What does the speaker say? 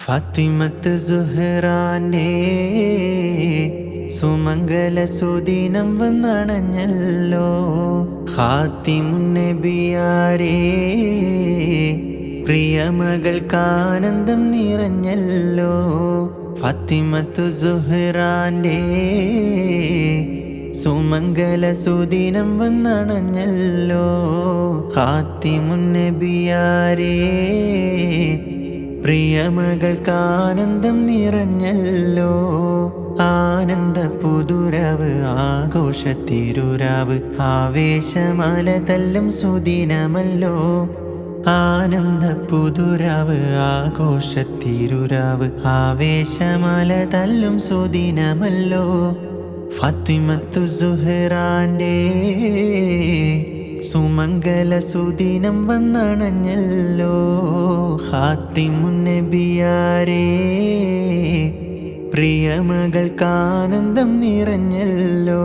ഫാത്തിമത്ത് സുഹ്റാന്റെ സുമംഗല സുദിനം വന്നണഞ്ഞല്ലോ. ഖാത്തിമുൻ നബിയാരേ പ്രിയമകൾക്കാനന്ദം നിറഞ്ഞല്ലോ. ഫാത്തിമത്തു സുഹ്റാന്റെ സുമംഗല സുദിനം വന്നണഞ്ഞല്ലോ. ഖാത്തിമുൻ നബിയാരേ പ്രിയമകൾക്കാനന്ദം നിറഞ്ഞല്ലോ. ആനന്ദ പുതുരാവ് ആഘോഷത്തിരുരാവ് ആവേശമാല തല്ലും സുദിനമല്ലോ. ആനന്ദ പുതുരാവ് ആഘോഷത്തിരുരാവ് ആവേശമാല തല്ലും സുദിനമല്ലോ. ഫാത്തിമത്തു സുഹ്റാന്റെ സുമംഗല സുദിനം വന്നണഞ്ഞല്ലോ. ഖാത്തിമുൻ നബിയാരേ പ്രിയമകൾക്കാനന്ദം നിറഞ്ഞല്ലോ.